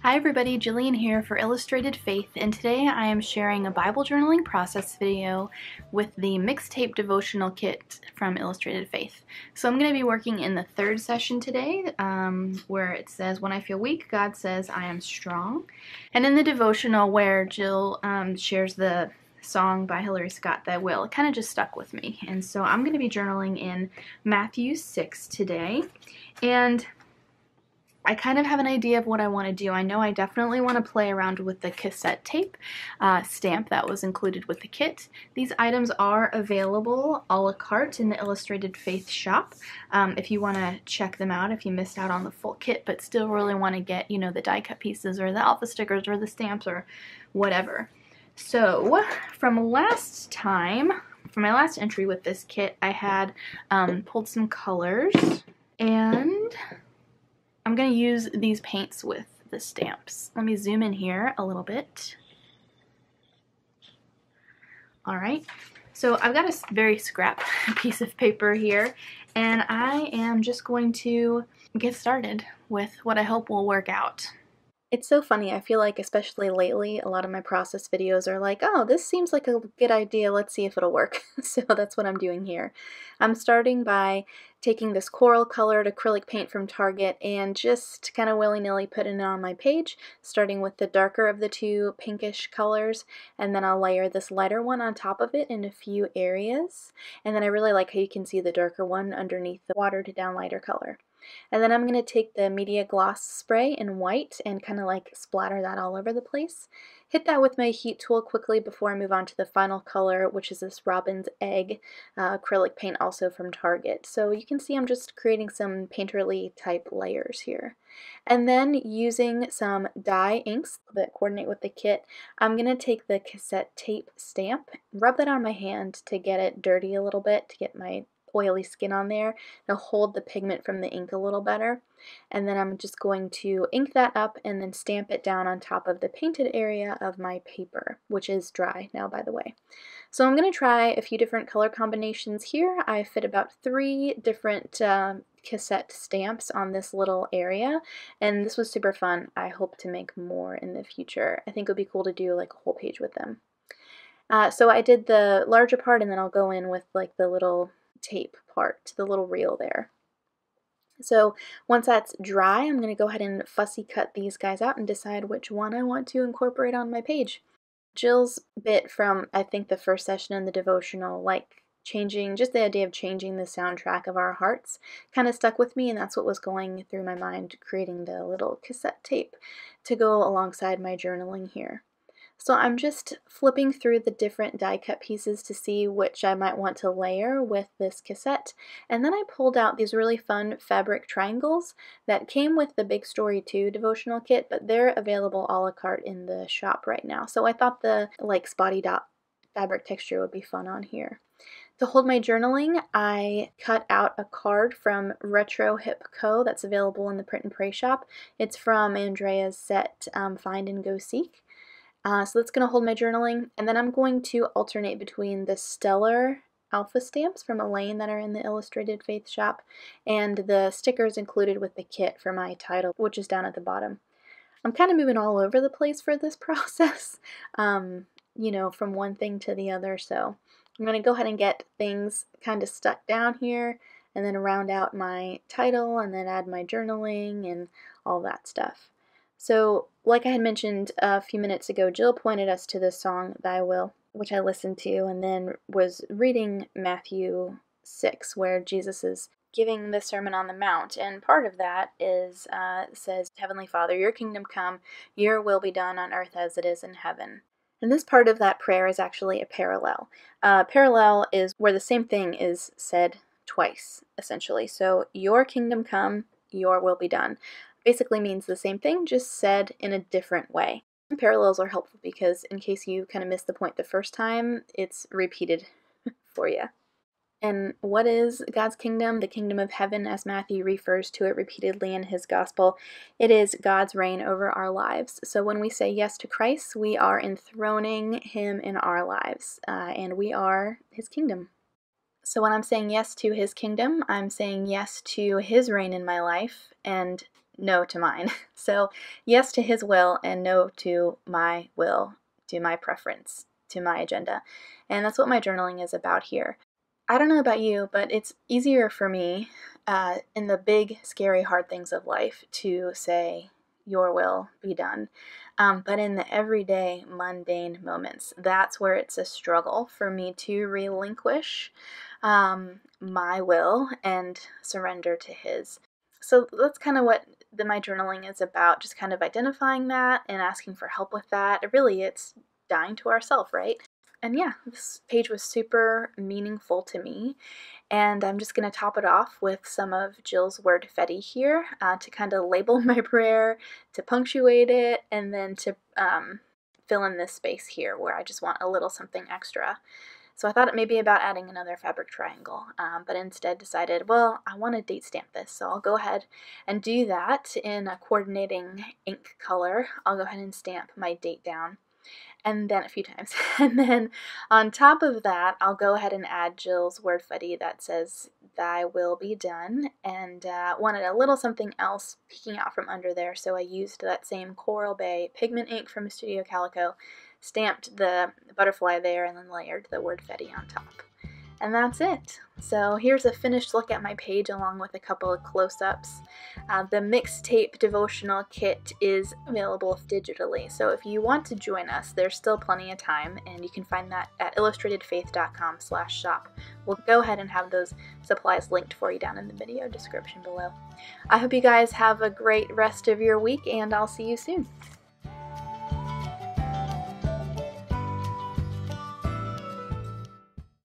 Hi everybody, Jillian here for Illustrated Faith, and today I am sharing a Bible journaling process video with the Mixtape Devotional kit from Illustrated Faith. So I'm going to be working in the third session today, where it says, "When I feel weak, God says I am strong." And in the devotional where Jill shares the song by Hillary Scott, "Thy Will," it kind of just stuck with me. And so I'm going to be journaling in Matthew 6 today. And I kind of have an idea of what I want to do. I know I definitely want to play around with the cassette tape stamp that was included with the kit. These items are available a la carte in the Illustrated Faith shop if you want to check them out, if you missed out on the full kit but still really want to get, you know, the die cut pieces or the alpha stickers or the stamps or whatever. So from last time, for my last entry with this kit, I had pulled some colors, and I'm going to use these paints with the stamps. Let me zoom in here a little bit. Alright, so I've got a very scrap piece of paper here, and I am just going to get started with what I hope will work out. It's so funny, I feel like especially lately, a lot of my process videos are like, oh, this seems like a good idea, let's see if it'll work. So that's what I'm doing here. I'm starting by taking this coral colored acrylic paint from Target and just kind of willy-nilly putting it on my page, starting with the darker of the two pinkish colors, and then I'll layer this lighter one on top of it in a few areas. And then I really like how you can see the darker one underneath the watered down lighter color. And then I'm going to take the media gloss spray in white and kind of like splatter that all over the place. Hit that with my heat tool quickly before I move on to the final color, which is this Robin's Egg acrylic paint, also from Target. So you can see I'm just creating some painterly type layers here. And then using some dye inks that coordinate with the kit, I'm going to take the cassette tape stamp, rub that on my hand to get it dirty a little bit, to get my oily skin on there. It'll hold the pigment from the ink a little better. And then I'm just going to ink that up and then stamp it down on top of the painted area of my paper, which is dry now, by the way. So I'm going to try a few different color combinations here. I fit about 3 different cassette stamps on this little area, and this was super fun. I hope to make more in the future. I think it would be cool to do like a whole page with them. So I did the larger part, and then I'll go in with like the little tape part, the little reel there. So once that's dry, I'm going to go ahead and fussy cut these guys out and decide which one I want to incorporate on my page. Jill's bit from, I think, the first session in the devotional, like changing, just the idea of changing the soundtrack of our hearts, kind of stuck with me, and that's what was going through my mind, creating the little cassette tape to go alongside my journaling here. So I'm just flipping through the different die cut pieces to see which I might want to layer with this cassette, and then I pulled out these really fun fabric triangles that came with the Big Story 2 devotional kit, but they're available a la carte in the shop right now. So I thought the like spotty dot fabric texture would be fun on here. To hold my journaling, I cut out a card from Retro Hip Co. that's available in the Print and Pray shop. It's from Andrea's set Find and Go Seek. So that's going to hold my journaling, and then I'm going to alternate between the Stellar alpha stamps from Elaine that are in the Illustrated Faith shop and the stickers included with the kit for my title, which is down at the bottom. I'm kind of moving all over the place for this process, you know, from one thing to the other, so I'm going to go ahead and get things kind of stuck down here and then round out my title and then add my journaling and all that stuff. So, like I had mentioned a few minutes ago, Jill pointed us to the song Thy Will, which I listened to, and then was reading Matthew 6, where Jesus is giving the Sermon on the Mount, and part of that is says, "Heavenly Father, your kingdom come, your will be done on earth as it is in heaven." And this part of that prayer is actually a parallel. Parallel is where the same thing is said twice, essentially. So, your kingdom come, your will be done. Basically means the same thing, just said in a different way. Parallels are helpful because in case you kind of missed the point the first time, it's repeated for you. And what is God's kingdom? The kingdom of heaven, as Matthew refers to it repeatedly in his gospel. It is God's reign over our lives. So when we say yes to Christ, we are enthroning him in our lives, and we are his kingdom. So when I'm saying yes to his kingdom, I'm saying yes to his reign in my life and no to mine. So yes to his will and no to my will, to my preference, to my agenda. And that's what my journaling is about here. I don't know about you, but it's easier for me in the big, scary, hard things of life to say, your will be done. But in the everyday, mundane moments, that's where it's a struggle for me to relinquish my will and surrender to his. So that's kind of what my journaling is about, just kind of identifying that and asking for help with that. Really, it's dying to ourself, right? And yeah, this page was super meaningful to me, and I'm just going to top it off with some of Jill's wordfetti here to kind of label my prayer, to punctuate it, and then to fill in this space here where I just want a little something extra. So I thought it may be about adding another fabric triangle, but instead decided, well, I want to date stamp this, so I'll go ahead and do that in a coordinating ink color. I'll go ahead and stamp my date down, and then a few times. And then on top of that, I'll go ahead and add Jill's wordfetti that says, thy will be done, and wanted a little something else peeking out from under there, so I used that same Coral Bay pigment ink from Studio Calico, stamped the butterfly there, and then layered the wordfetti on top. And that's it. So here's a finished look at my page along with a couple of close-ups. The Mixtape Devotional kit is available digitally, so if you want to join us, there's still plenty of time, and you can find that at illustratedfaith.com/shop. We'll go ahead and have those supplies linked for you down in the video description below. I hope you guys have a great rest of your week, and I'll see you soon.